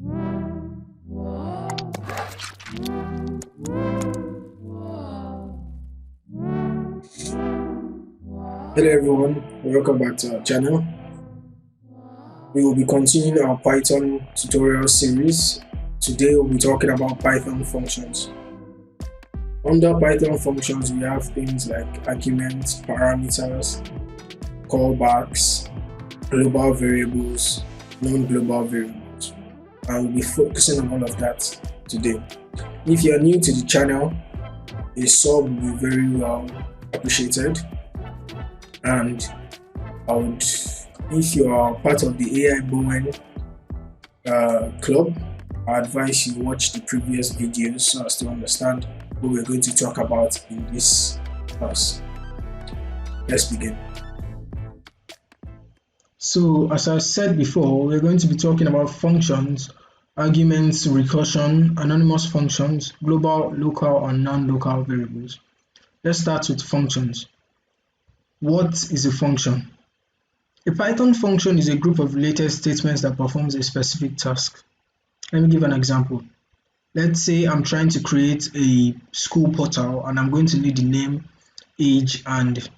Hello everyone, welcome back to our channel. We will be continuing our Python tutorial series. Today we'll be talking about Python functions. Under Python functions, we have things like arguments, parameters, callbacks, global variables, non-global variables. And we'll be focusing on all of that today. If you are new to the channel, a sub will be very well appreciated. And if you are part of the AI Bowen club, I advise you watch the previous videos so as to understand what we're going to talk about in this class. Let's begin. So, as I said before, we're going to be talking about functions, arguments, recursion, anonymous functions, global, local, and non-local variables. Let's start with functions. What is a function? A Python function is a group of related statements that performs a specific task. Let me give an example. Let's say I'm trying to create a school portal and I'm going to need the name, age, and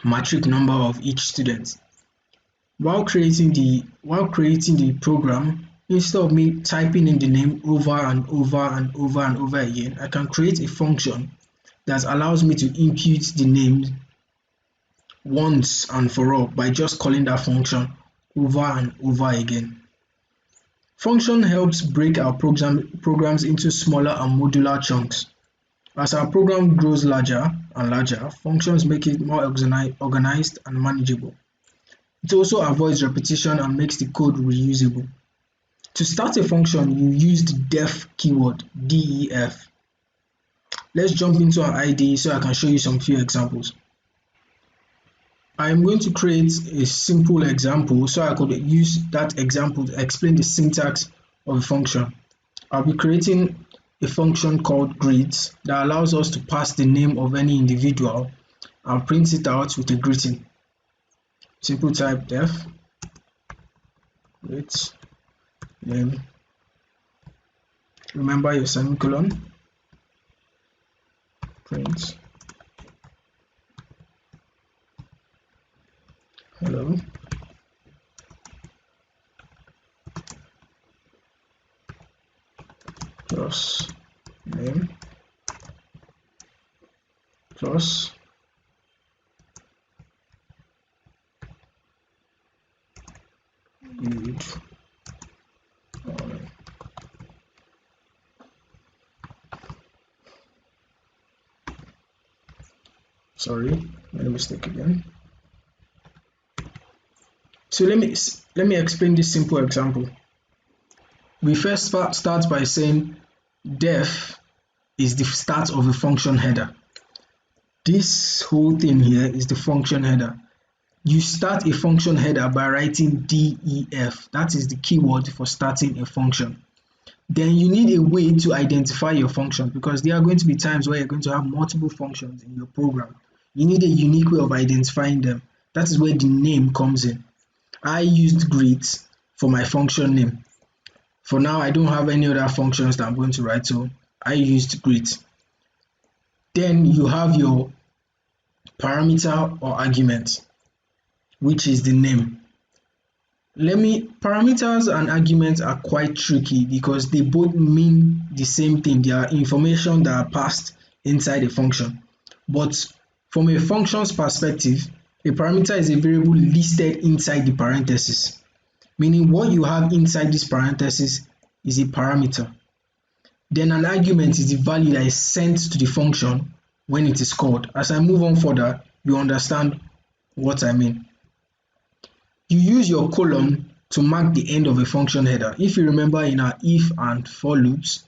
matric number of each student. While creating the program, instead of me typing in the name over and over and over and over again, I can create a function that allows me to impute the name once and for all by just calling that function over and over again. Function helps break our programs into smaller and modular chunks. As our program grows larger and larger, functions make it more organized and manageable. It also avoids repetition and makes the code reusable. To start a function, you use the def keyword, def. Let's jump into our IDE so I can show you some few examples. I am going to create a simple example so I could use that example to explain the syntax of a function. I'll be creating a function called greet that allows us to pass the name of any individual and print it out with a greeting. Simple type def greet name. Remember your semicolon. Print hello. Plus name plus good. Sorry, made a mistake again. So let me explain this simple example. We first start by saying def is the start of a function header. This whole thing here is the function header. You start a function header by writing def. That is the keyword for starting a function. Then you need a way to identify your function because there are going to be times where you're going to have multiple functions in your program. You need a unique way of identifying them. That is where the name comes in. I used greet for my function name. For now, I don't have any other functions that I'm going to write, so I used greet. Then you have your parameter or argument, which is the name. Parameters and arguments are quite tricky because they both mean the same thing. They are information that are passed inside a function. But from a function's perspective, a parameter is a variable listed inside the parentheses, meaning what you have inside this parenthesis is a parameter. Then an argument is the value that is sent to the function when it is called. As I move on further, you understand what I mean. You use your colon to mark the end of a function header. If you remember in our if and for loops,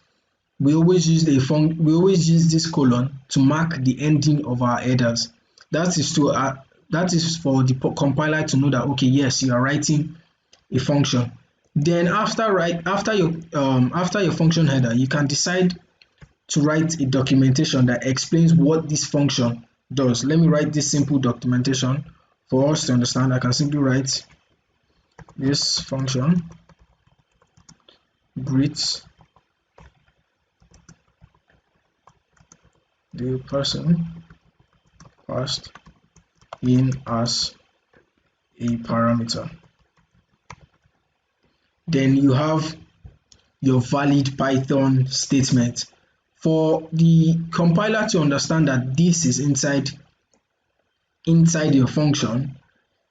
we always use this colon to mark the ending of our headers. That is for the compiler to know that okay, yes, you are writing a function. Then after your function header, you can decide to write a documentation that explains what this function does. Let me write this simple documentation for us to understand. I can simply write this function greet the person passed in as a parameter. Then you have your valid Python statement. For the compiler to understand that this is inside your function,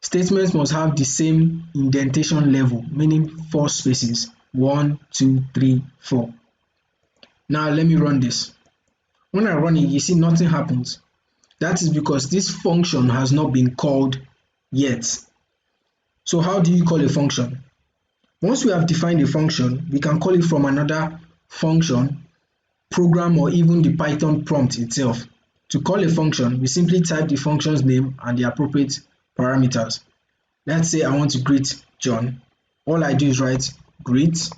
statements must have the same indentation level, meaning 4 spaces, 1, 2, 3, 4. Now let me run this. When I run it, you see nothing happens. That is because this function has not been called yet. So how do you call a function? Once we have defined a function, we can call it from another function, program, or even the Python prompt itself. To call a function, we simply type the function's name and the appropriate parameters. Let's say I want to greet John. All I do is write greet,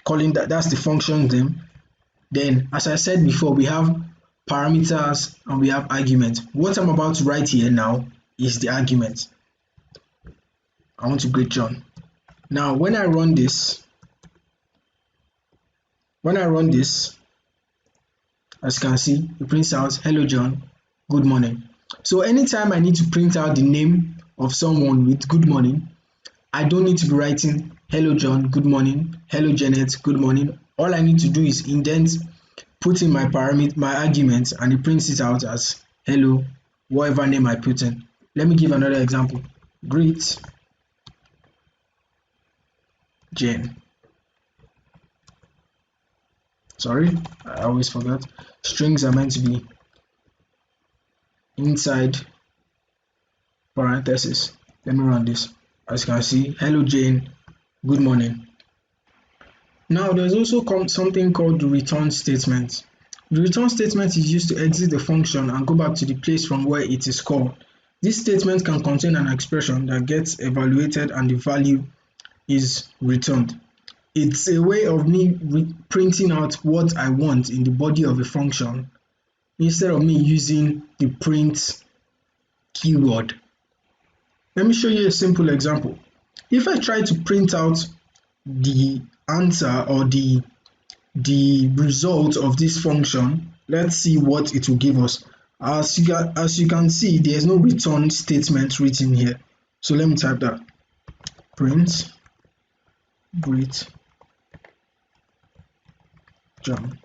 calling that's the function's name. Then, as I said before, we have parameters and we have arguments. What I'm about to write here now is the argument. I want to greet John. Now, when I run this, as you can see, it prints out, hello John, good morning. So anytime I need to print out the name of someone with good morning, I don't need to be writing hello John, good morning, hello Janet, good morning. All I need to do is indent, put in my arguments, and it prints it out as hello, whatever name I put in. Let me give another example. Greet Jane. Sorry, I always forgot. Strings are meant to be inside parentheses. Let me run this. As you can see, hello Jane, good morning. Now there's also something called the return statement. The return statement is used to exit the function and go back to the place from where it is called. This statement can contain an expression that gets evaluated and the value is returned. It's a way of me printing out what I want in the body of a function instead of me using the print keyword. Let me show you a simple example. If I try to print out the answer or the result of this function, let's see what it will give us. As you can see, there's no return statement written here. So let me type that. Print greet John.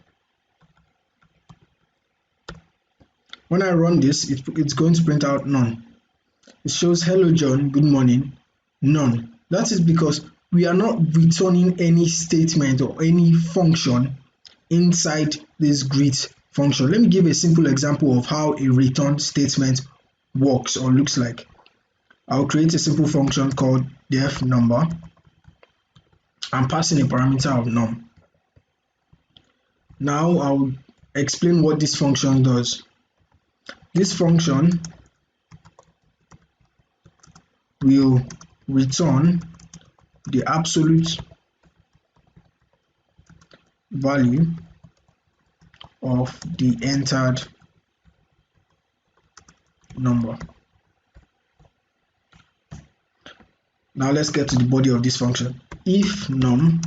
When I run this, it's going to print out none. It shows hello John, good morning, none. That is because we are not returning any statement or any function inside this greet function. Let me give a simple example of how a return statement works or looks like. I'll create a simple function called def number. I'm passing a parameter of num. Now I'll explain what this function does. This function will return the absolute value of the entered number. Now let's get to the body of this function. If num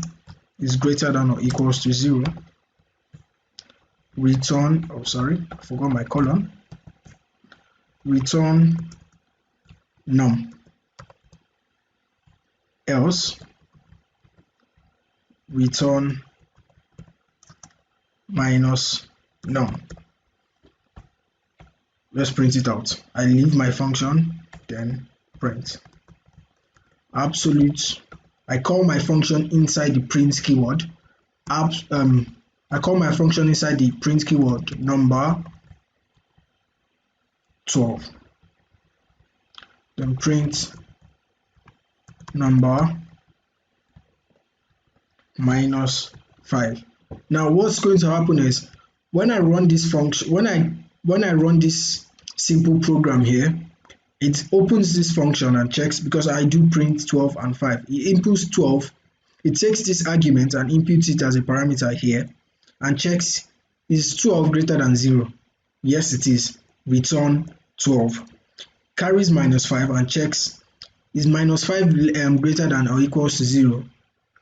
is greater than or equals to 0, return, oh sorry, I forgot my colon, return num, else return minus num. Let's print it out. I leave my function, then print. Absolute, I call my function inside the print keyword. I call my function inside the print keyword number 12. Then print number minus 5. Now what's going to happen is when I run this function, when I run this simple program here, it opens this function and checks, because I do print 12 and 5. It inputs 12, it takes this argument and inputs it as a parameter here and checks, is 12 greater than 0? Yes it is. Return 12. Carries minus 5 and checks, is minus 5 greater than or equals to 0?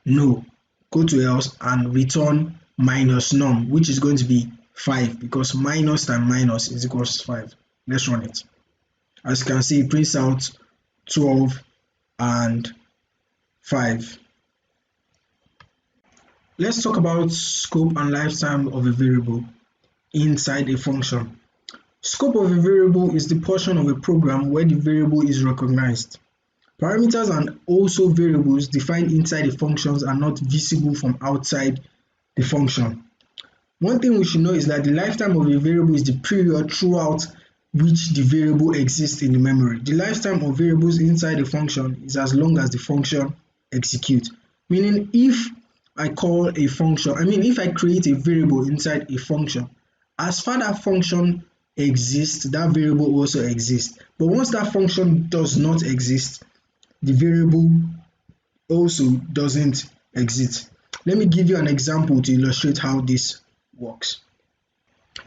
No. go to else and return minus num, which is going to be 5 because minus times minus is equals to 5. Let's run it. As you can see, it prints out 12 and 5. Let's talk about scope and lifetime of a variable inside a function. Scope of a variable is the portion of a program where the variable is recognized. Parameters and also variables defined inside the functions are not visible from outside the function. One thing we should know is that the lifetime of a variable is the period throughout which the variable exists in the memory. The lifetime of variables inside a function is as long as the function executes. Meaning if I call a function, if I create a variable inside a function, as far that function exists, that variable also exists. But once that function does not exist, the variable also doesn't exist. Let me give you an example to illustrate how this works.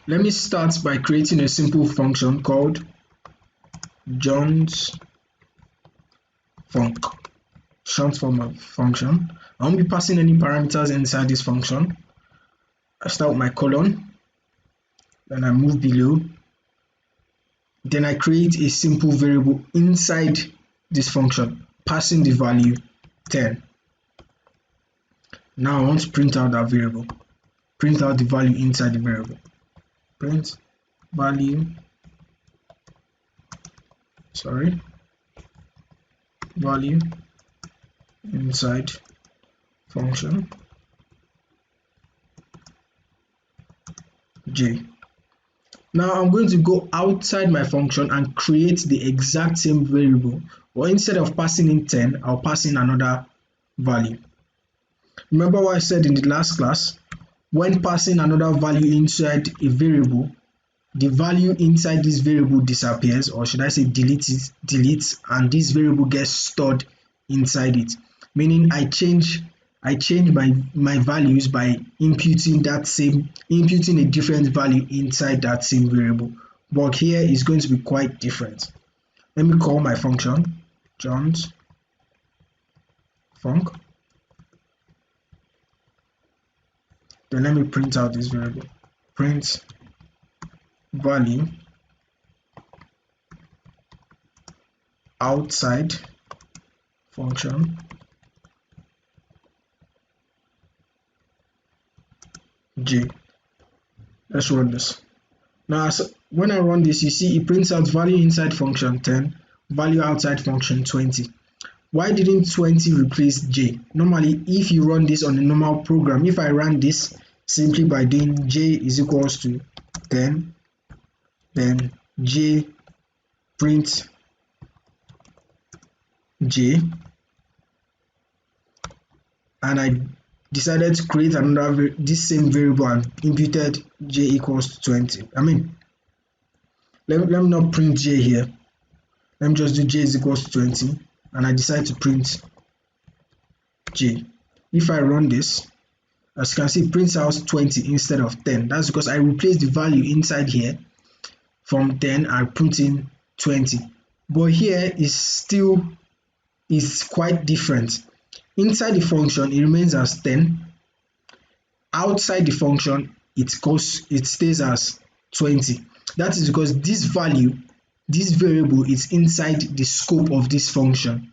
Let me start by creating a simple function called John's func, short form of function. I won't be passing any parameters inside this function. I start with my colon, then I move below, then I create a simple variable inside this function, passing the value 10. Now I want to print out that variable. Print out the value inside the variable. Print value, value inside function j. Now I'm going to go outside my function and create the exact same variable, but instead of passing in 10, I'll pass in another value. Remember what I said in the last class? When passing another value inside a variable, the value inside this variable disappears, or should I say deletes, and this variable gets stored inside it. Meaning I change my values by imputing a different value inside that same variable. But here is going to be quite different. Let me call my function John's func. Then let me print out this variable. Print value outside function j. Let's run this. Now when I run this, you see it prints out value inside function 10, value outside function 20. Why didn't 20 replace j? Normally, if you run this on a normal program, if I run this simply by doing j is equals to 10, then j print j, and I decided to create another this same variable and imputed j equals to 20. Let me not print j here. Let me just do j is equals to 20, and I decide to print j. If I run this, as you can see, it prints out 20 instead of 10. That's because I replaced the value inside here. From 10, I put in 20. But here is quite different. Inside the function, it remains as 10. Outside the function, it stays as 20. That is because this variable is inside the scope of this function,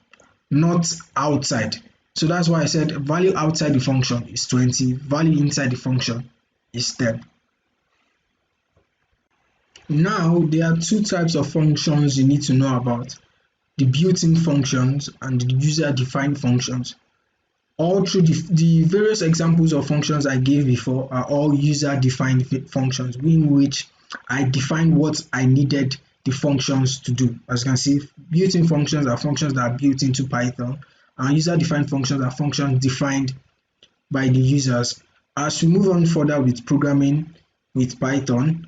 not outside. So that's why I said value outside the function is 20, value inside the function is 10. Now there are two types of functions you need to know about: the built-in functions and the user-defined functions. All through the various examples of functions I gave before are all user-defined functions, in which I define what I needed the functions to do. As you can see, built-in functions are functions that are built into Python, and user-defined functions are functions defined by the users. As we move on further with programming with Python,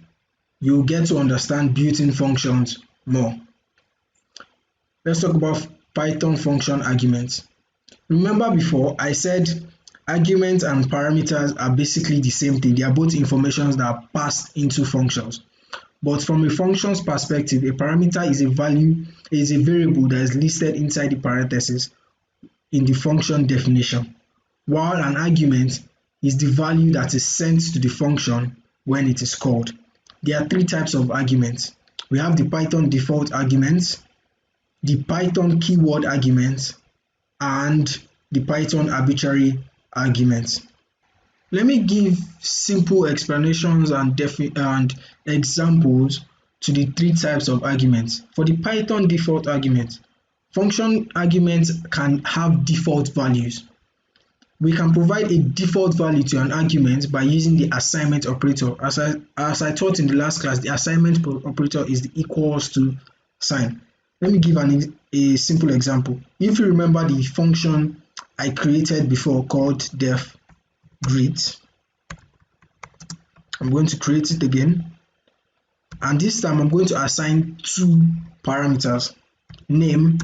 you'll get to understand built-in functions more. Let's talk about Python function arguments. Remember before I said arguments and parameters are basically the same thing. They are both informations that are passed into functions. But from a function's perspective, a parameter is a variable that is listed inside the parentheses in the function definition, while an argument is the value that is sent to the function when it is called. There are three types of arguments. We have the Python default arguments, the Python keyword arguments, and the Python arbitrary arguments. Let me give simple explanations and examples to the three types of arguments. For the Python default argument, function arguments can have default values. We can provide a default value to an argument by using the assignment operator. As I taught in the last class, the assignment operator is the equals to sign. Let me give a simple example. If you remember the function I created before called def greet, I'm going to create it again, and this time I'm going to assign two parameters, name,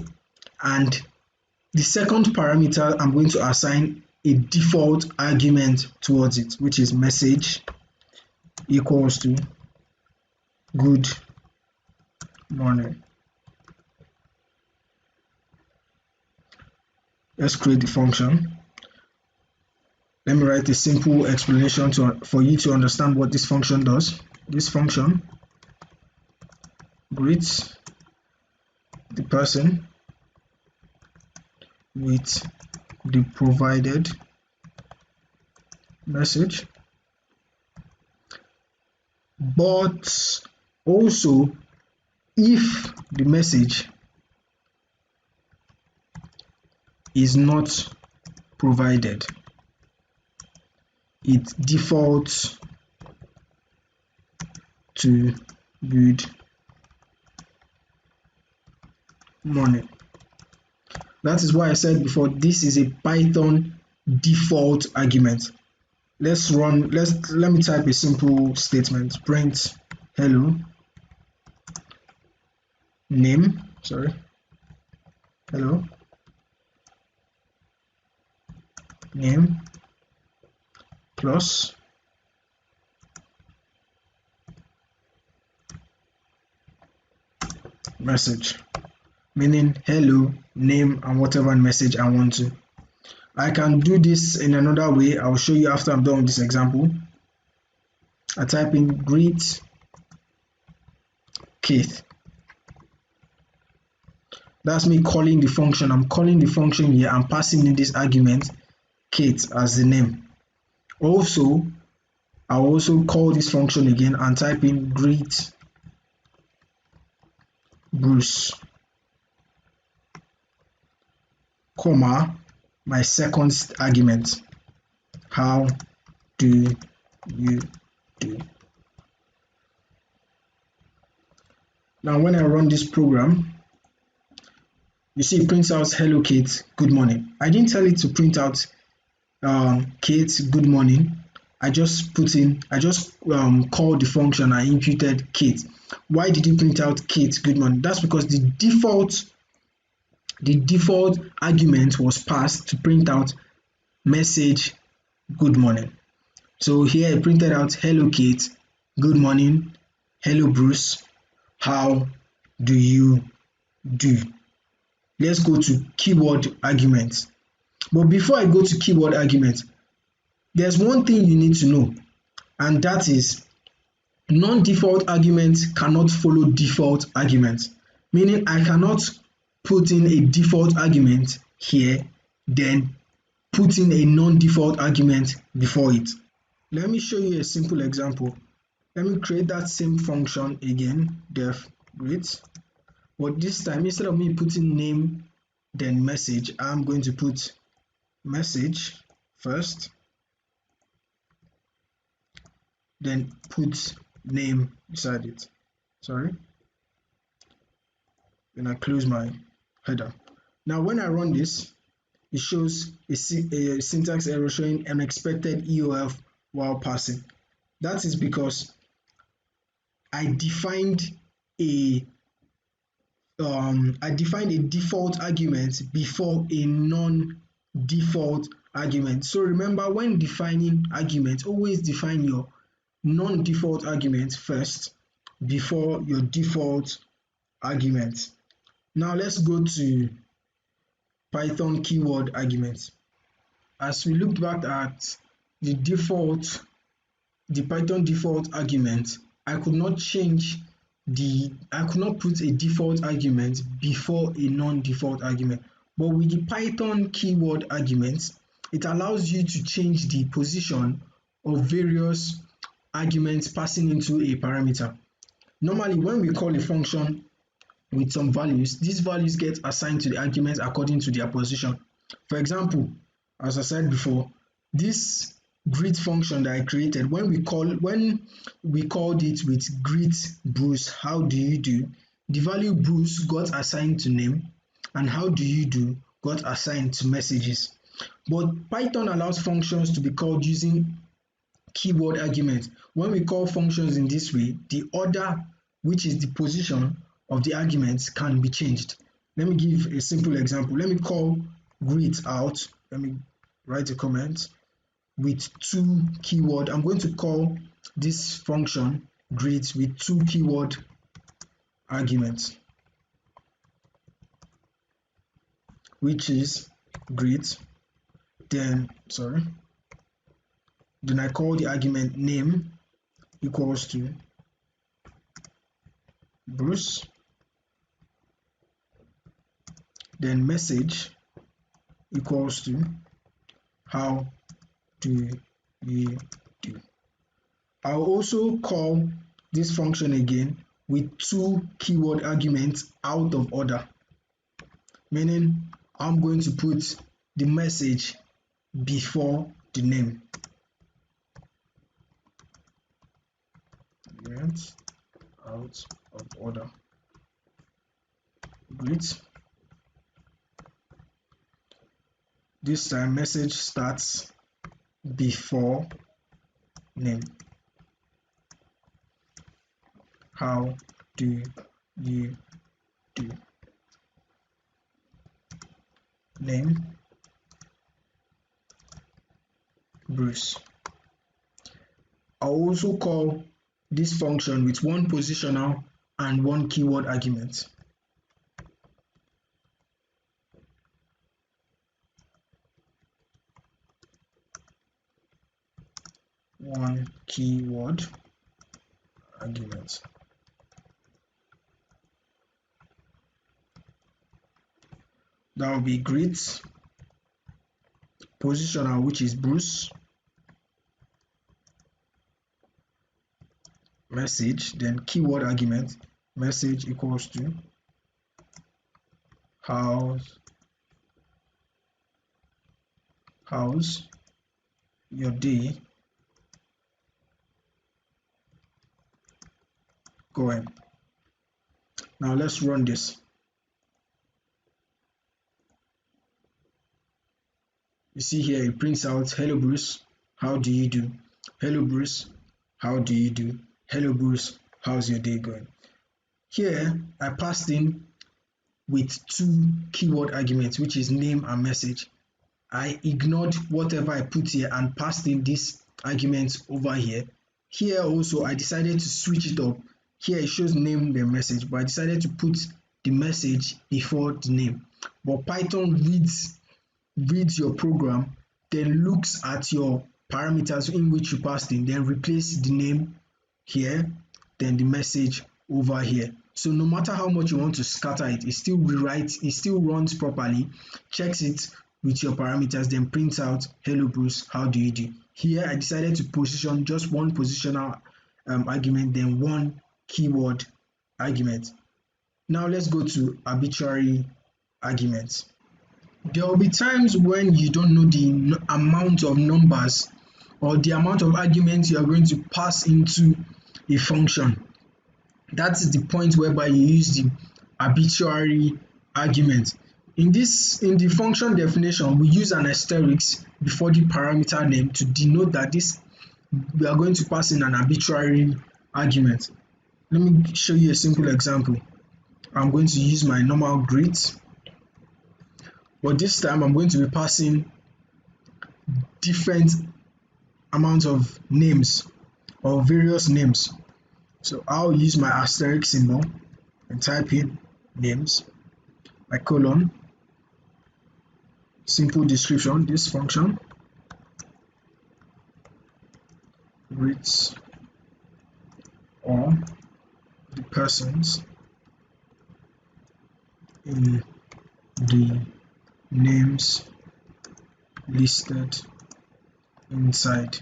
and the second parameter I'm going to assign a default argument towards it, which is message equals to good morning. Let's create the function. Let me write a simple explanation for you to understand what this function does. This function greets the person with the provided message, but also if the message is not provided, it defaults to good morning. That is why I said before, this is a Python default argument. Let me type a simple statement. Print hello name, hello name plus message, meaning hello, name, and whatever message I want to. I can do this in another way. I'll show you after I'm done with this example. I type in greet Keith. That's me calling the function. I'm calling the function here. I'm passing in this argument Kate as the name. Also, I'll also call this function again and type in greet Bruce, comma, my second argument, how do you do? Now when I run this program, you see it prints out hello Kate, good morning. I didn't tell it to print out Kate, good morning. I just called the function and imputed Kate. Why did you print out Kate, good morning? That's because the default argument was passed to print out message good morning. So here I printed out hello Kate, good morning, hello Bruce, how do you do? Let's go to keyword arguments. But before I go to keyword arguments, there's one thing you need to know, and that is non-default arguments cannot follow default arguments, meaning I cannot put in a default argument here, then put in a non-default argument before it. Let me show you a simple example. Let me create that same function again, def greet, but this time instead of me putting name then message, I'm going to put message first, then put name beside it. Then I close my header. Now when I run this, it shows a syntax error showing unexpected EOF while passing. That is because I defined a default argument before a non-default argument. So remember, when defining arguments, always define your non-default argument first before your default argument. Now let's go to Python keyword arguments. as we looked back at the Python default argument, I could not put a default argument before a non-default argument. But with the Python keyword arguments, it allows you to change the position of various arguments passing into a parameter. Normally, when we call a function with some values, these values get assigned to the arguments according to their position. For example, as I said before, this greet function that I created, when we called it with greet Bruce, how do you do, the value Bruce got assigned to name and how do you do got assigned to messages. But Python allows functions to be called using keyword arguments. When we call functions in this way, the order, which is the position of the arguments, can be changed. Let me give a simple example. Let me call greet out. Let me write a comment with two keyword. I'm going to call this function greet with two keyword arguments, which is greet. Then I call the argument name equals to Bruce. Then message equals to how do you do. I'll also call this function again with two keyword arguments out of order, meaning I'm going to put the message before the name. Out of order. Great. This time message starts before name. How do you do? Name Bruce. I'll also call this function with one positional and one keyword argument. One keyword argument. That will be greet, positional, which is Bruce, message, then keyword argument, message equals to how's your day going. Now let's run this. You see here it prints out hello Bruce, how do you do? Hello Bruce, how do you do? Hello Bruce, how's your day going? Here I passed in with two keyword arguments, which is name and message. I ignored whatever I put here and passed in these arguments over here. Here also I decided to switch it up. Here it shows name then message, but I decided to put the message before the name. But Python reads your program, then looks at your parameters in which you passed in, then replace the name here, then the message over here. So no matter how much you want to scatter it, it still rewrites, it still runs properly, checks it with your parameters, then prints out hello Bruce, how do you do? Here I decided to position just one positional argument, then one keyword argument. Now let's go to arbitrary arguments. There will be times when you don't know the amount of numbers or the amount of arguments you are going to pass into a function. That is the point whereby you use the arbitrary argument. In the function definition, we use an asterisk before the parameter name to denote that we are going to pass in an arbitrary argument. Let me show you a simple example. I'm going to use my normal greet, but this time I'm going to be passing different amounts of names or various names. So I'll use my asterisk symbol and type in names, my colon, simple description, this function reads all the persons in the names listed inside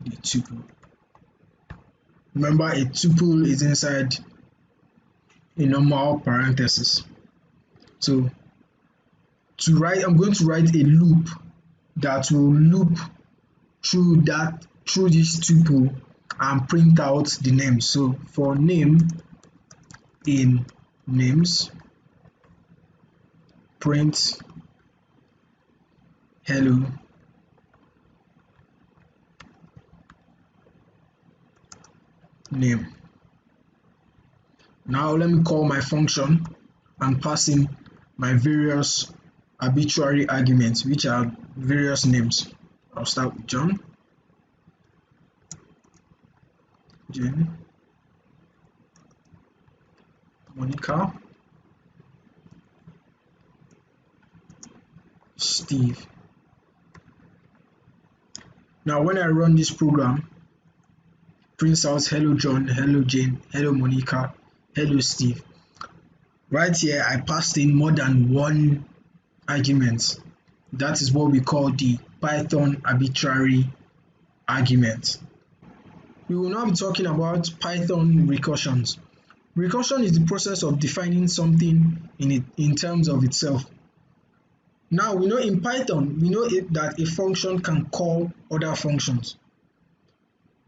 the tuple. Remember, a tuple is inside a normal parenthesis. So I'm going to write a loop that will loop through this tuple and print out the name. So for name in names, print hello name. Now let me call my function and pass in my various arbitrary arguments, which are various names. I'll start with John, Jane, Monica, Steve. Now when I run this program, prints out hello John, hello Jane, hello Monica, hello Steve. Right here, I passed in more than one argument. That is what we call the Python arbitrary argument. We will now be talking about Python recursions. Recursion is the process of defining something in terms of itself. Now we know in Python, we know that a function can call other functions,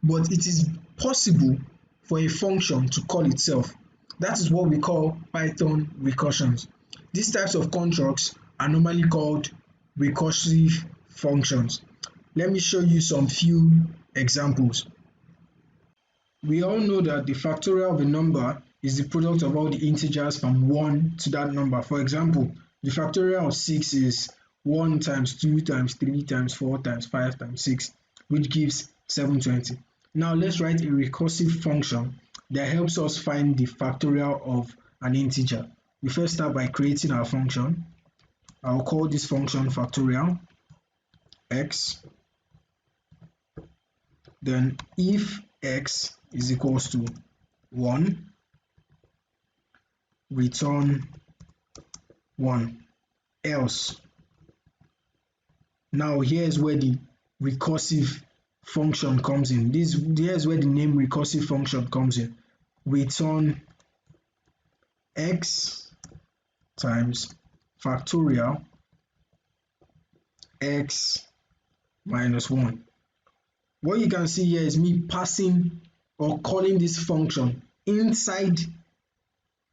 but it is possible for a function to call itself. That is what we call Python recursions. These types of constructs are normally called recursive functions. Let me show you some few examples. We all know that the factorial of a number is the product of all the integers from 1 to that number. For example, the factorial of 6 is 1 times 2 times 3 times 4 times 5 times 6, which gives 720. Now let's write a recursive function that helps us find the factorial of an integer. We first start by creating our function. I'll call this function factorial x. Then if x is equals to 1, return 1, else. Now here's where the recursive function comes in. Here's where the name recursive function comes in. Return x times factorial x minus 1. What you can see here is me passing or calling this function inside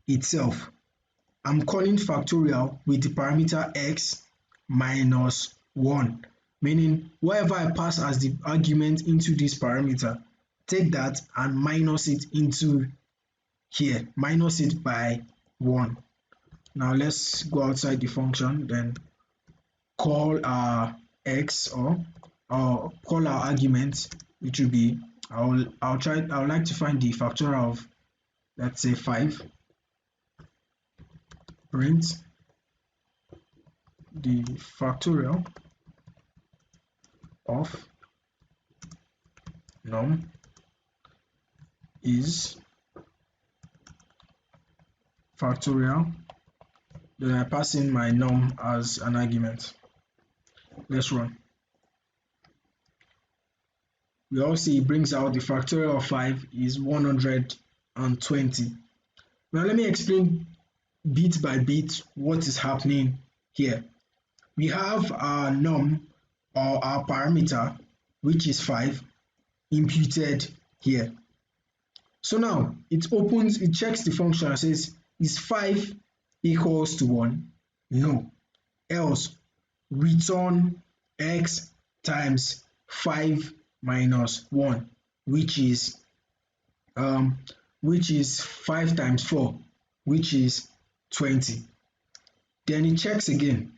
itself. I'm calling factorial with the parameter x minus 1, meaning whatever I pass as the argument into this parameter, take that and minus it into here, minus it by 1. Now let's go outside the function, then call our x or call our argument, which will be I would like to find the factorial of, let's say, 5. Print the factorial of num is factorial. Then I pass in my num as an argument. Let's run. We all see it brings out the factorial of 5 is 120. Now let me explain bit by bit what is happening here. We have our num or our parameter, which is 5, imputed here. So now it checks the function and says, is 5 equals to 1? No. Else return x times 5 minus 1, which is 5 times 4, which is 20. Then it checks again.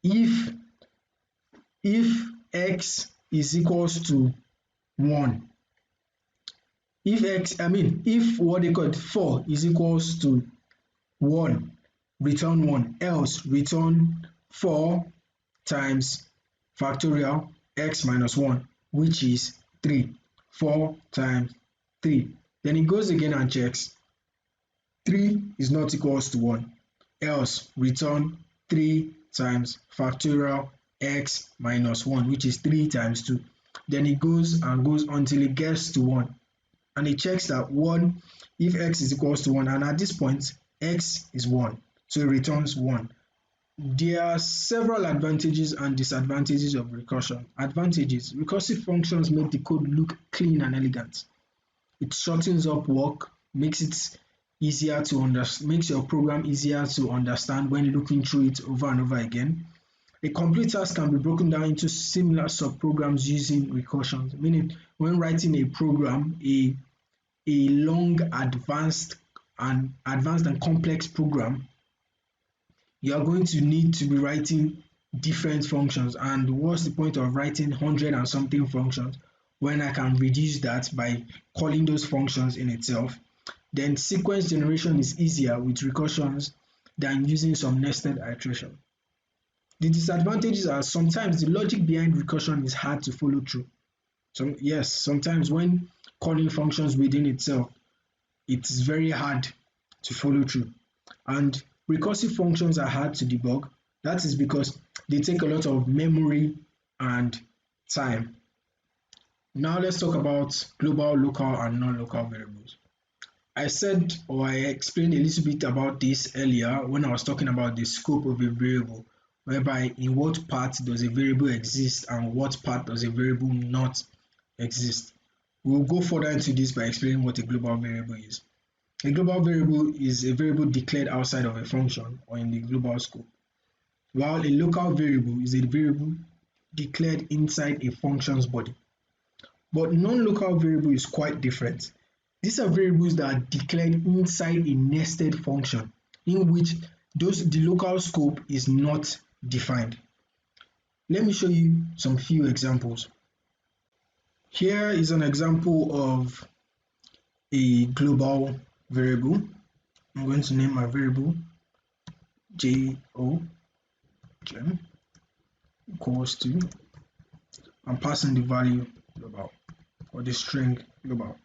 If x is equals to 1, if what they call 4 is equals to 1, return 1, else return 4 times factorial x minus 1, which is 3. 4 times 3. Then it goes again and checks 3 is not equals to 1, else return 3 times factorial x minus 1, which is 3 times 2. Then it goes and goes until it gets to 1, and it checks that 1 if x is equals to 1, and at this point x is 1, so it returns 1. There are several advantages and disadvantages of recursion. Advantages: recursive functions make the code look clean and elegant. It shortens up work, makes it easier to understand, makes your program easier to understand when looking through it over and over again. A complete task can be broken down into similar subprograms using recursion, meaning when writing a program, a long, advanced and complex program, you are going to need to be writing different functions. And what's the point of writing 100 and something functions when I can reduce that by calling those functions in itself? Then sequence generation is easier with recursions than using some nested iteration. The disadvantages are sometimes the logic behind recursion is hard to follow through. So yes, sometimes when calling functions within itself, it is very hard to follow through. And recursive functions are hard to debug. That is because they take a lot of memory and time. Now let's talk about global, local, and non-local variables. I said, or I explained a little bit about this earlier when I was talking about the scope of a variable, whereby in what part does a variable exist and what part does a variable not exist. We'll go further into this by explaining what a global variable is. A global variable is a variable declared outside of a function or in the global scope, while a local variable is a variable declared inside a function's body. But non-local variable is quite different. These are variables that are declared inside a nested function in which the local scope is not defined. Let me show you some few examples. Here is an example of a global variable. I'm going to name my variable jo equals to, I'm passing the value global or the string global.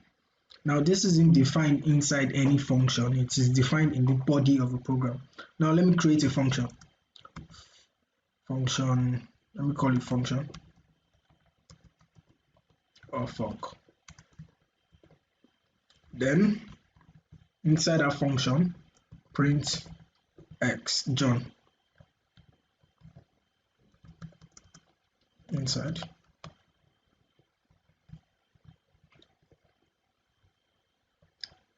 Now this isn't defined inside any function, it is defined in the body of a program. Now let me create a function. Let me call it function or func. Then inside that function, print x John inside.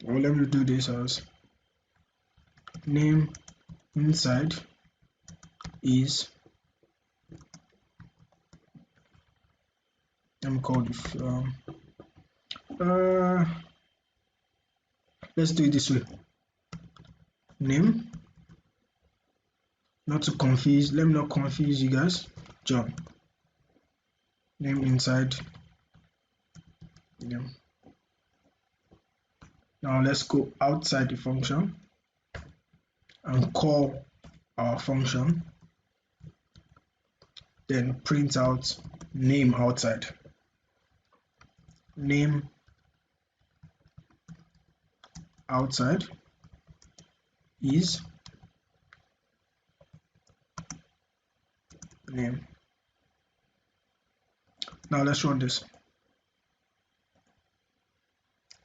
Well, let me do this as name inside is, let me call this let's do it this way. Name, not to confuse, let me not confuse you guys, John. Name inside name. Now let's go outside the function and call our function, then print out name outside. Name outside is name. Now let's run this.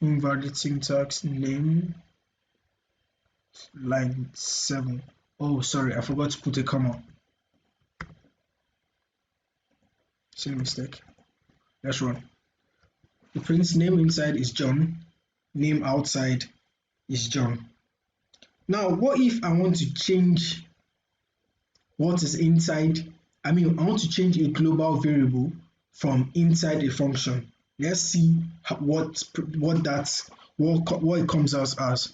Invalid syntax, name, line 7. Oh, sorry, I forgot to put a comma. Silly mistake. Let's run. The print name inside is John, name outside is John. Now, what if I want to change what is inside? I want to change a global variable from inside a function. Let's see what it comes out as.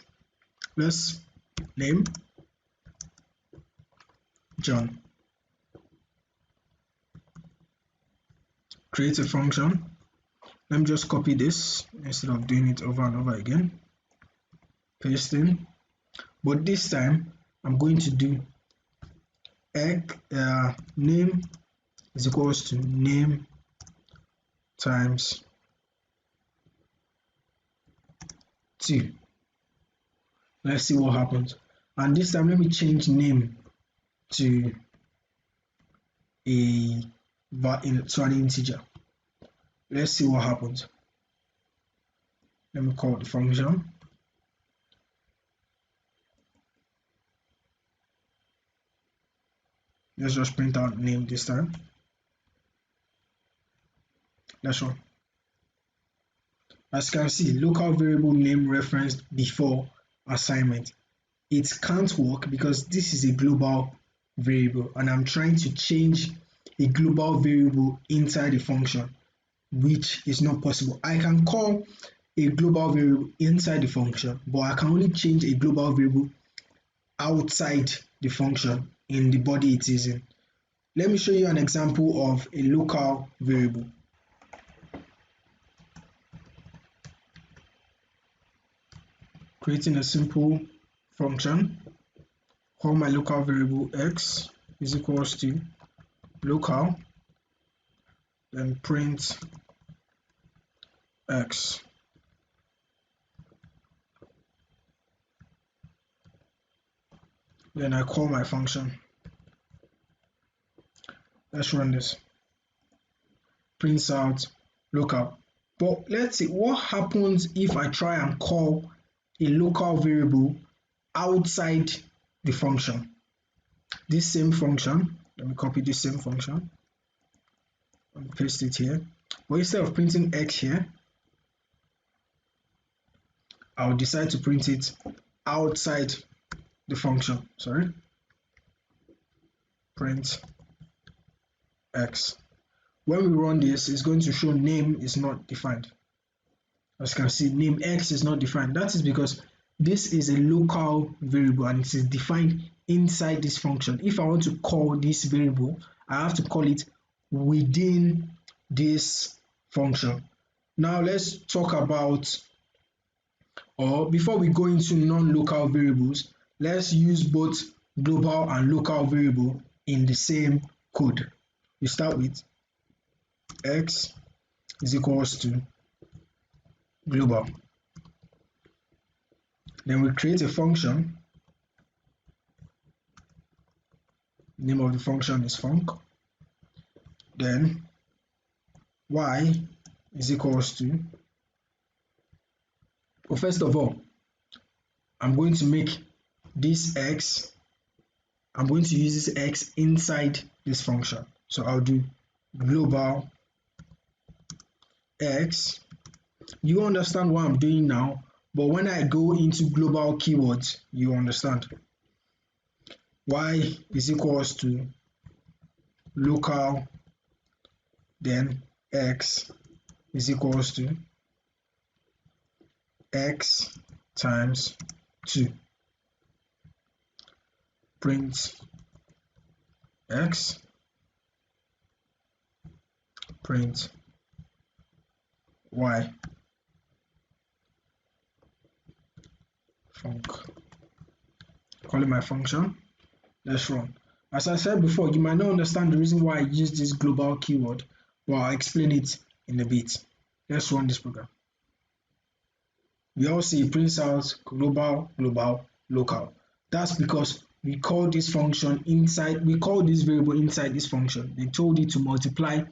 Let's name John. Create a function. Let me just copy this instead of doing it over and over again. Paste in. But this time I'm going to do name is equals to name times 2. Let's see what happens. And this time let me change name to an integer. Let's see what happens. Let me call the function. Let's just print out name this time. Let's run. As you can see, local variable name referenced before assignment. It can't work because this is a global variable and I'm trying to change a global variable inside the function, which is not possible. I can call a global variable inside the function, but I can only change a global variable outside the function in the body it is in. Let me show you an example of a local variable. Creating a simple function, call my local variable x is equals to local, then print x. Then I call my function. Let's run this. Prints out local. But let's see what happens if I try and call a local variable outside the function. This same function, let me copy this same function and paste it here. But instead of printing x here, I'll decide to print it outside the function. Print x. When we run this, it's going to show name is not defined. As you can see, name x is not defined. That is because this is a local variable and it is defined inside this function. If I want to call this variable, I have to call it within this function. Now let's talk about, or before we go into non-local variables, let's use both global and local variable in the same code. We start with x is equals to global. Then we create a function. Name of the function is func. Then y is equals to, well, first of all, I'm going to make this x, I'm going to use this x inside this function. So I'll do global x. You understand what I'm doing now, but when I go into global keywords, you understand. Y is equals to local, then x is equals to x times 2. Print x, print y. Func. Calling my function. Let's run. As I said before, you might not understand the reason why I use this global keyword, but I'll explain it in a bit. Let's run this program. We all see it prints out global, global, local. That's because we call this function inside, we call this variable inside this function. They told it to multiply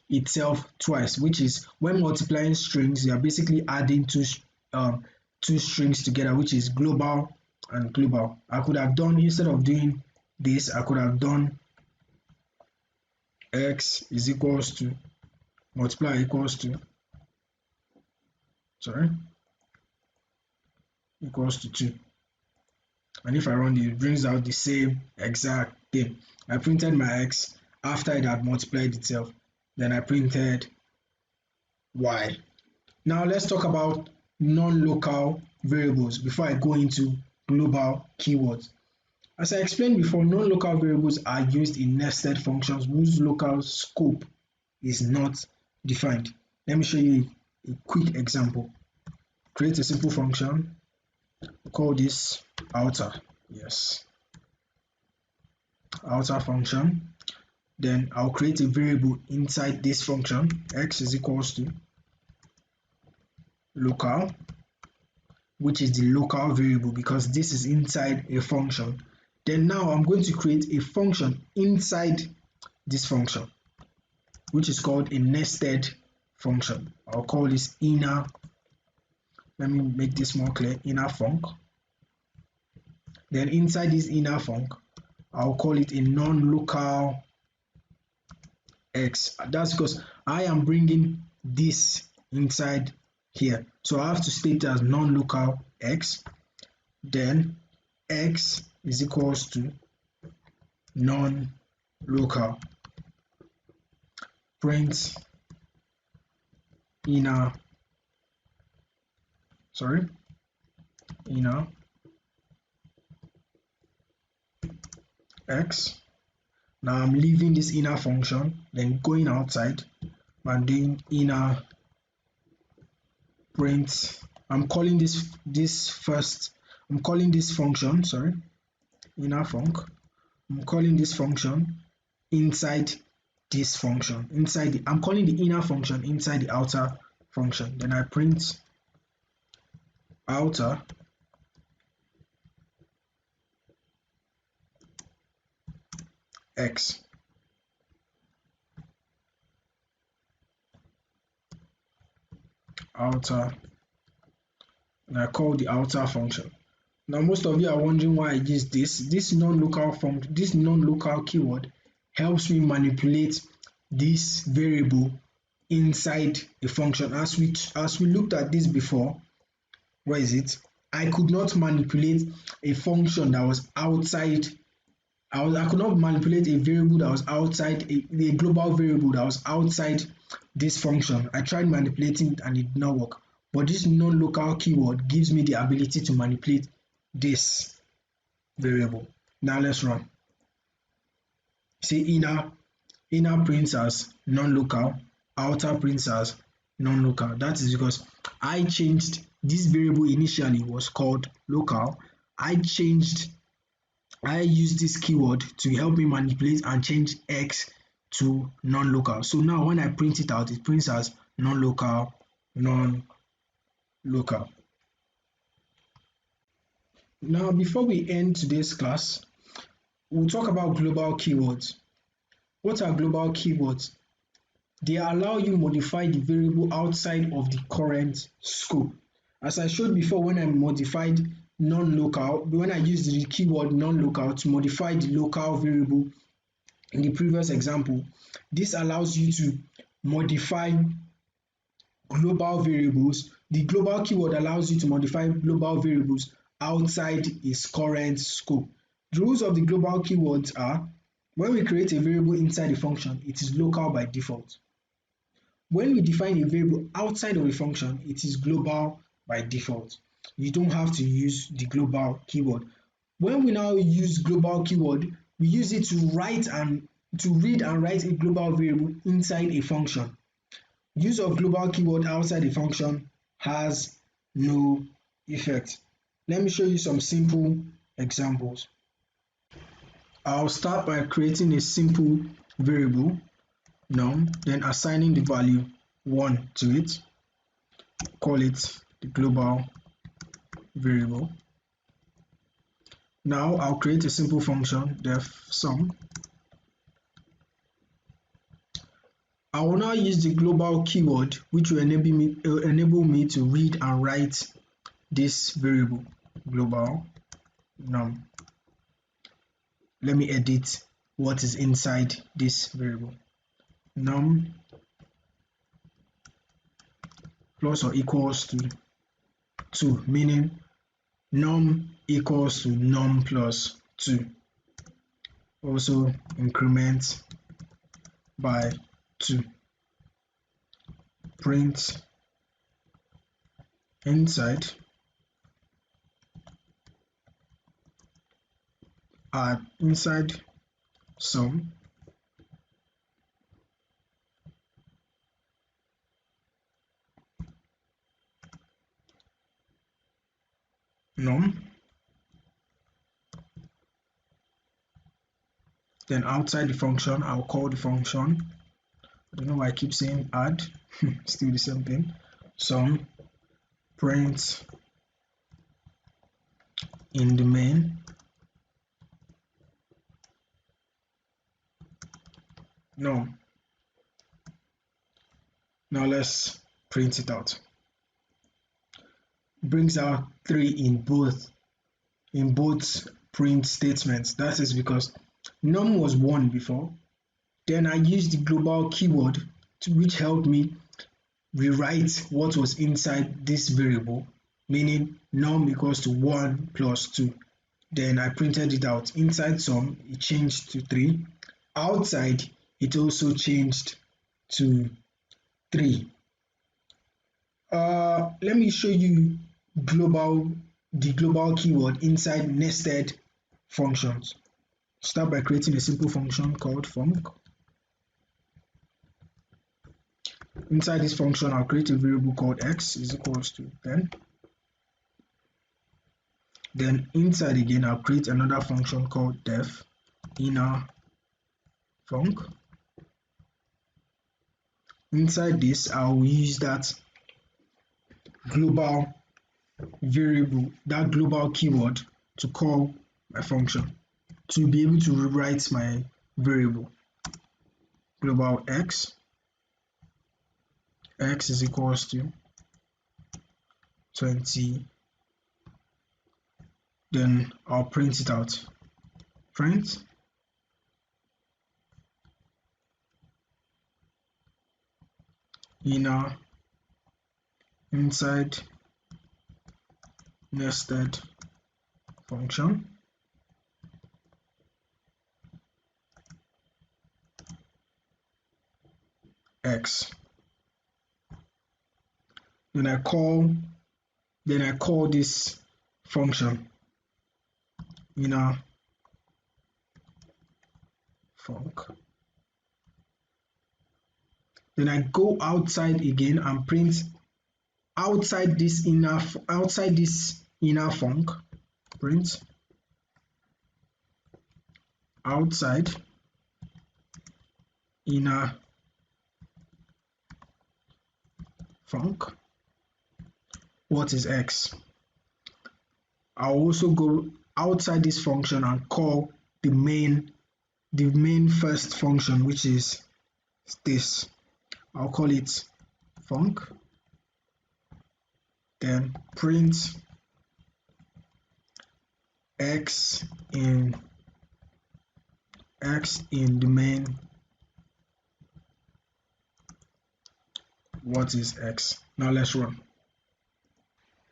itself twice, which is when multiplying strings, you are basically adding two strings together, which is global and global. I could have done, instead of doing this, I could have done x is equals to multiply equals to equals to 2. And if I run it, it brings out the same exact thing. I printed my x after it had multiplied itself. Then I printed y. Now let's talk about non-local variables before I go into global keywords. As I explained before, non-local variables are used in nested functions whose local scope is not defined. Let me show you a quick example. Create a simple function. Call this outer. Yes. outer function. Then I'll create a variable inside this function. X is equals to local, which is the local variable because this is inside a function. Then now I'm going to create a function inside this function, which is called a nested function. I'll call this inner. Let me make this more clear. Inner func. Then inside this inner func, I'll call it a non-local x. That's because I am bringing this inside here. So I have to state it as non-local x. Then x is equals to non-local. Print inner x. Now I'm leaving this inner function, then going outside and doing inner print. I'm calling this function, inner func. I'm calling this function inside this function, I'm calling the inner function inside the outer function. Then I print outer x. Outer, and I call the outer function. Now most of you are wondering why I use this non-local keyword helps me manipulate this variable inside a function. As we looked at this before, where is it? I could not manipulate a function that was outside. I could not manipulate a variable that was outside, a global variable that was outside this function. I tried manipulating it and it did not work. But this non-local keyword gives me the ability to manipulate this variable. Now let's run. See, inner prints as non-local, outer prints as non-local. That is because I changed this variable. Initially was called local. I used this keyword to help me manipulate and change x to non-local. So now when I print it out, it prints as non-local, non-local. Now before we end today's class, we'll talk about global keywords. What are global keywords? They allow you modify the variable outside of the current scope. As I showed before, when I modified non-local, when I used the keyword non-local to modify the local variable in the previous example, this allows you to modify global variables. The global keyword allows you to modify global variables outside its current scope. The rules of the global keywords are: when we create a variable inside a function, it is local by default. When we define a variable outside of a function, it is global by default. You don't have to use the global keyword. When we now use global keyword, we use it to read and write a global variable inside a function. Use of global keyword outside a function has no effect. Let me show you some simple examples. I'll start by creating a simple variable num, then assigning the value 1 to it. Call it the global variable. Now I'll create a simple function, def sum. I will now use the global keyword, which will enable me to read and write this variable, global num. Let me edit what is inside this variable. Num plus or equals to 2, meaning num equals to num plus 2. Also increment by 2. Print inside sum num Then outside the function, I'll call the function. I don't know why I keep saying add. Still the same thing. Sum print in the main. No. Now let's print it out. Brings out 3 in both print statements. That is because num was 1 before. Then I used the global keyword which helped me rewrite what was inside this variable, meaning num equals to 1 plus 2. Then I printed it out. Inside sum, it changed to 3. Outside, it also changed to 3. Let me show you the global keyword inside nested functions. Start by creating a simple function called func. Inside this function, I'll create a variable called x is equals to 10. Then inside again, I'll create another function called def inner func. Inside this, I'll use that global variable, that global keyword to call my function, to be able to rewrite my variable. Global x is equals to 20. Then I'll print it out. Print inner inside nested function x. Then I call this function inner func. Then I go outside again and print outside this inner func. Print outside inner func. What is x? I'll also go outside this function and call the main first function, which is this. I'll call it func. Then print x in the main. What is x? Now let's run.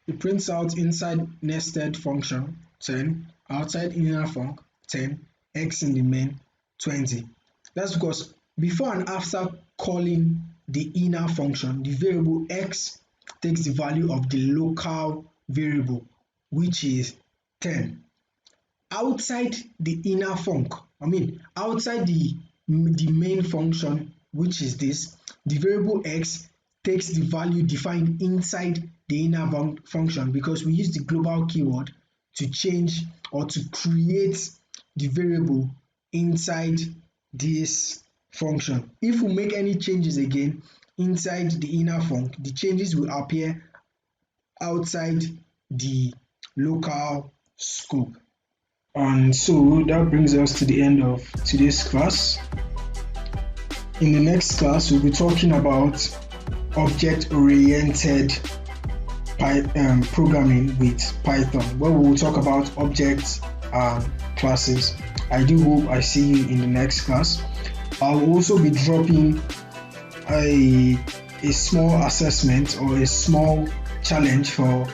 It prints out inside nested function 10, outside inner func 10, x in the main 20. That's because before and after calling the inner function, the variable x takes the value of the local variable, which is 10. Outside the inner func, outside the main function, which is this, the variable x takes the value defined inside the inner function, because we use the global keyword to change or to create the variable inside this function. If we make any changes again inside the inner func, the changes will appear outside the local scope. And so that brings us to the end of today's class. In the next class, we'll be talking about object-oriented programming with Python, where we will talk about objects and classes. I do hope I see you in the next class. I'll also be dropping a small assessment or a small challenge for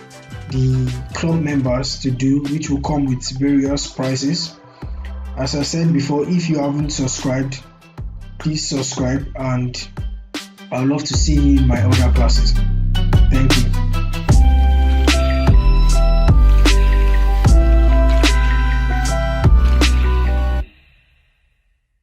the club members to do, which will come with various prizes. As I said before, if you haven't subscribed, please subscribe, and I'd love to see you in my other classes.